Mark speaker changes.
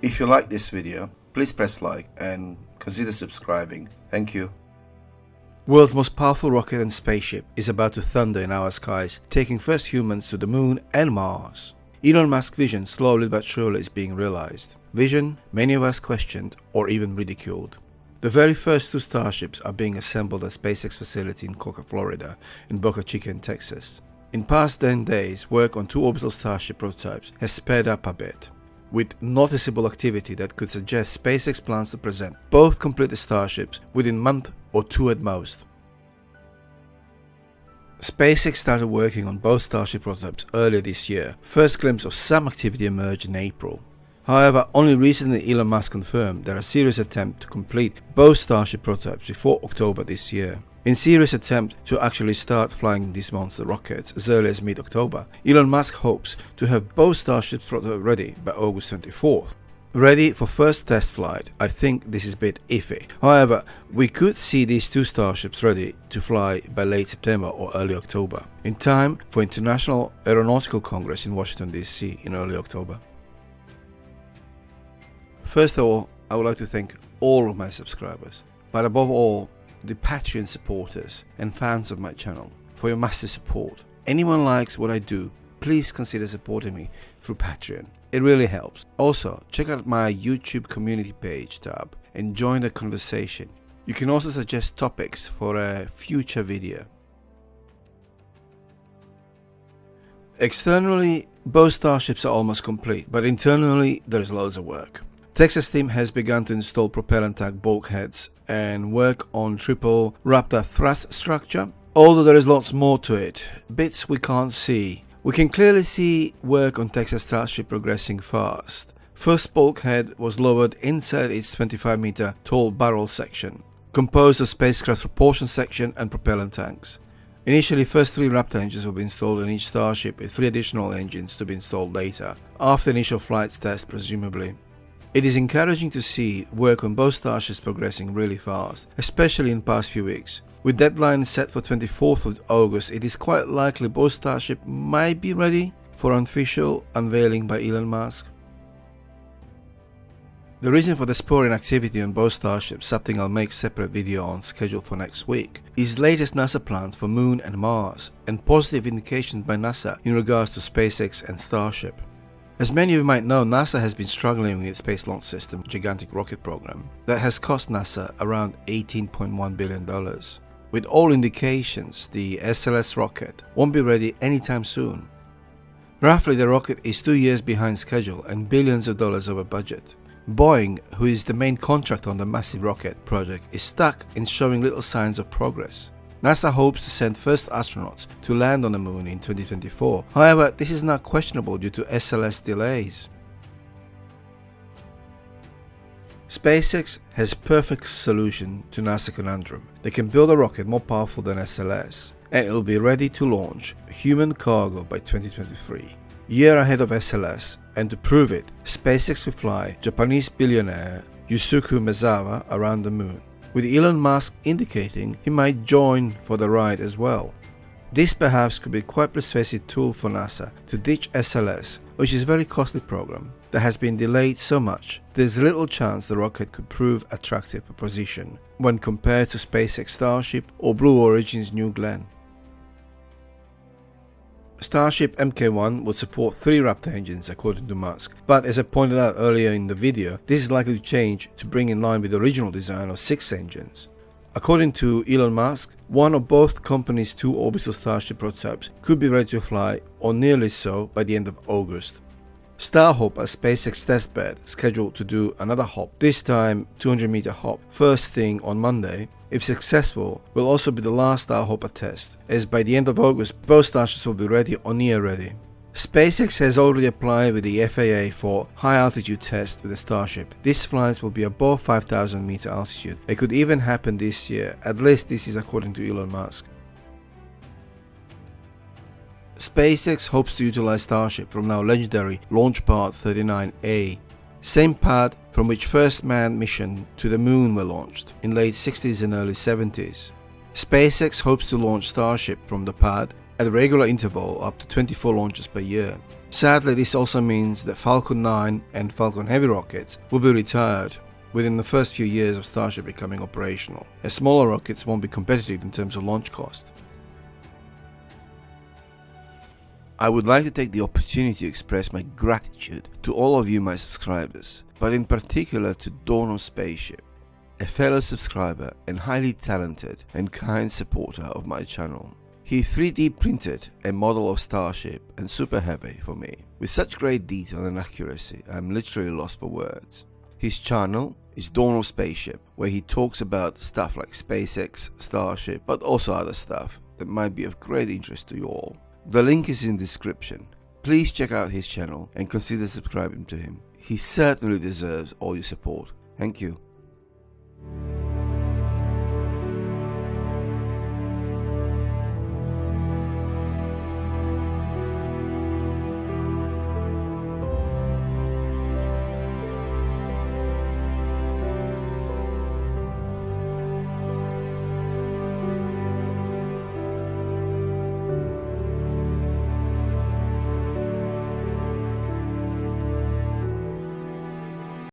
Speaker 1: If you like this video, please press like and consider subscribing. Thank you. World's most powerful rocket and spaceship is about to thunder in our skies, taking first humans to the moon and Mars. Elon Musk's vision slowly but surely is being realized. Vision many of us questioned or even ridiculed. The very first two Starships are being assembled at SpaceX facility in Cocoa, Florida, in Boca Chica, Texas. In past 10 days, work on two orbital Starship prototypes has sped up a bit, with noticeable activity that could suggest SpaceX plans to present both completed Starships within a month or two at most. SpaceX started working on both Starship prototypes earlier this year. First glimpse of some activity emerged in April. However, only recently Elon Musk confirmed that a serious attempt to complete both Starship prototypes before October this year. In serious attempt to actually start flying these monster rockets as early as mid-October, Elon Musk hopes to have both Starship prototypes ready by August 24th. Ready for first test flight. I think this is a bit iffy. However, we could see these two Starships ready to fly by late September or early October, in time for International Aeronautical Congress in Washington DC in early October. First of all, I would like to thank all of my subscribers, but above all, the Patreon supporters and fans of my channel for your massive support. Anyone likes what I do, please consider supporting me through Patreon. It really helps. Also, check out my YouTube community page tab and join the conversation. You can also suggest topics for a future video. Externally, both Starships are almost complete, but internally there's loads of work. Texas team has begun to install propellant tank bulkheads and work on triple Raptor thrust structure, although there is lots more to it, bits we can't see. We can clearly see work on Texas Starship progressing fast. First bulkhead was lowered inside its 25-meter tall barrel section, composed of spacecraft propulsion section and propellant tanks. Initially, first 3 Raptor engines will be installed in each Starship, with 3 additional engines to be installed later, after initial flight test presumably. It is encouraging to see work on both Starships progressing really fast, especially in the past few weeks. With deadline set for 24th of August, it is quite likely both Starships might be ready for unofficial unveiling by Elon Musk. The reason for the spurring activity on both Starships, something I'll make separate video on scheduled for next week, is latest NASA plans for Moon and Mars, and positive indications by NASA in regards to SpaceX and Starship. As many of you might know, NASA has been struggling with its Space Launch System gigantic rocket program that has cost NASA around $18.1 billion. With all indications, the SLS rocket won't be ready anytime soon. Roughly, the rocket is 2 years behind schedule and billions of dollars over budget. Boeing, who is the main contractor on the massive rocket project, is stuck in showing little signs of progress. NASA hopes to send first astronauts to land on the moon in 2024. However, this is not questionable due to SLS delays. SpaceX has a perfect solution to NASA conundrum. They can build a rocket more powerful than SLS, and it will be ready to launch human cargo by 2023, year ahead of SLS. And to prove it, SpaceX will fly Japanese billionaire Yusuke Maezawa around the moon, with Elon Musk indicating he might join for the ride as well. This perhaps could be quite persuasive tool for NASA to ditch SLS, which is a very costly program that has been delayed so much there's little chance the rocket could prove attractive proposition when compared to SpaceX Starship or Blue Origin's New Glenn. Starship Mk1 will support 3 Raptor engines according to Musk, but as I pointed out earlier in the video, this is likely to change to bring in line with the original design of 6 engines. According to Elon Musk, one or both companies' 2 orbital Starship prototypes could be ready to fly, or nearly so, by the end of August. Starhopper, a SpaceX testbed, scheduled to do another hop, this time 200-meter hop, first thing on Monday. If successful, will also be the last Starhopper test, as by the end of August both Starships will be ready or near ready. SpaceX has already applied with the FAA for high altitude tests with the Starship. These flights will be above 5,000 meter altitude. It could even happen this year, at least this is according to Elon Musk. SpaceX hopes to utilize Starship from now legendary Launch Pad 39A, same pad from which first manned mission to the moon were launched in late 60s and early 70s. SpaceX hopes to launch Starship from the pad at a regular interval up to 24 launches per year. Sadly, this also means that Falcon 9 and Falcon Heavy rockets will be retired within the first few years of Starship becoming operational, as smaller rockets won't be competitive in terms of launch cost. I would like to take the opportunity to express my gratitude to all of you, my subscribers, but in particular to Dawn of Spaceship, a fellow subscriber and highly talented and kind supporter of my channel. He 3D printed a model of Starship and Super Heavy for me. With such great detail and accuracy, I'm literally lost for words. His channel is Dawn of Spaceship, where he talks about stuff like SpaceX Starship, but also other stuff that might be of great interest to you all. The link is in the description. Please check out his channel and consider subscribing to him. He certainly deserves all your support. Thank you.